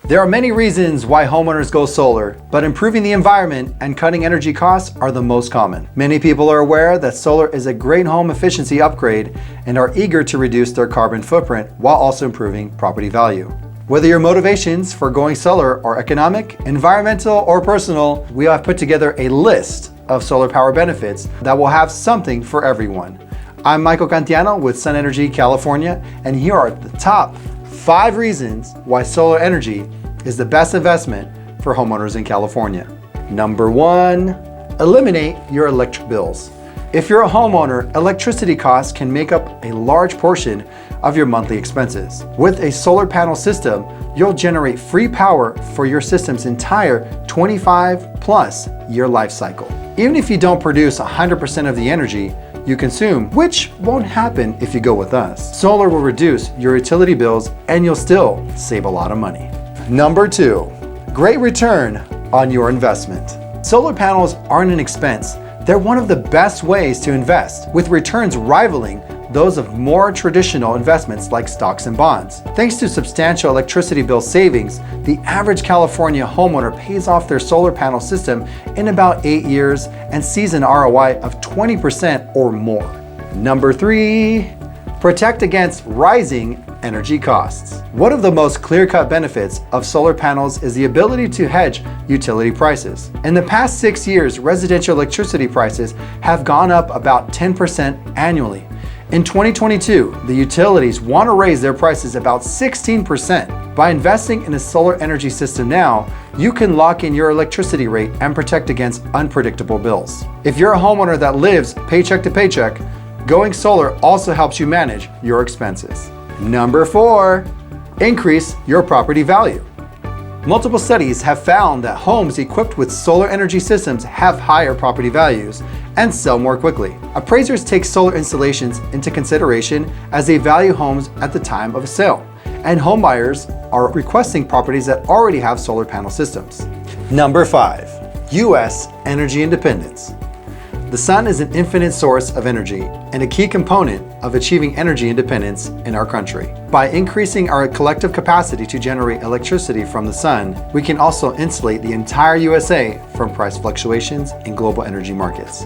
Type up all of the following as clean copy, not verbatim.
There are many reasons why homeowners go solar, but improving the environment and cutting energy costs are the most common. Many people are aware that solar is a great home efficiency upgrade and are eager to reduce their carbon footprint while also improving property value. Whether your motivations for going solar are economic, environmental, or personal, we have put together a list of solar power benefits that will have something for everyone. I'm Michael Cantiano with Sun Energy California, and here are the top 5 reasons why solar energy is the best investment for homeowners in California. Number 1, eliminate your electric bills. If you're a homeowner, electricity costs can make up a large portion of your monthly expenses. With a solar panel system, you'll generate free power for your system's entire 25+ year life cycle. Even if you don't produce 100% of the energy you consume, which won't happen if you go with us, solar will reduce your utility bills and you'll still save a lot of money. Number 2, great return on your investment. Solar panels aren't an expense. They're one of the best ways to invest, with returns rivaling those of more traditional investments like stocks and bonds. Thanks to substantial electricity bill savings, the average California homeowner pays off their solar panel system in about 8 years and sees an ROI of 20% or more. Number 3, protect against rising energy costs. One of the most clear-cut benefits of solar panels is the ability to hedge utility prices. In the past 6 years, residential electricity prices have gone up about 10% annually. In 2022, the utilities want to raise their prices about 16%. By investing in a solar energy system now, you can lock in your electricity rate and protect against unpredictable bills. If you're a homeowner that lives paycheck to paycheck, going solar also helps you manage your expenses. Number 4, increase your property value. Multiple studies have found that homes equipped with solar energy systems have higher property values and sell more quickly. Appraisers take solar installations into consideration as they value homes at the time of a sale, and homebuyers are requesting properties that already have solar panel systems. Number 5, U.S. energy independence. The sun is an infinite source of energy and a key component of achieving energy independence in our country. By increasing our collective capacity to generate electricity from the sun, we can also insulate the entire USA from price fluctuations in global energy markets.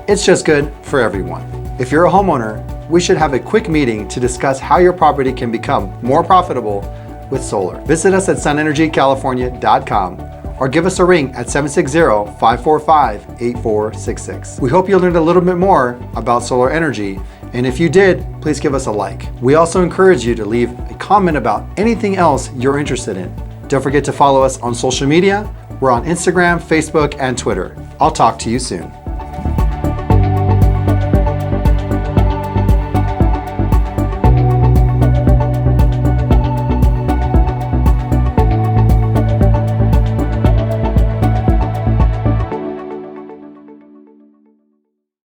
It's just good for everyone. If you're a homeowner, we should have a quick meeting to discuss how your property can become more profitable with solar. Visit us at sunenergycalifornia.com or give us a ring at 760-545-8466. We hope you learned a little bit more about solar energy, and if you did, please give us a like. We also encourage you to leave a comment about anything else you're interested in. Don't forget to follow us on social media. We're on Instagram, Facebook, and Twitter. I'll talk to you soon.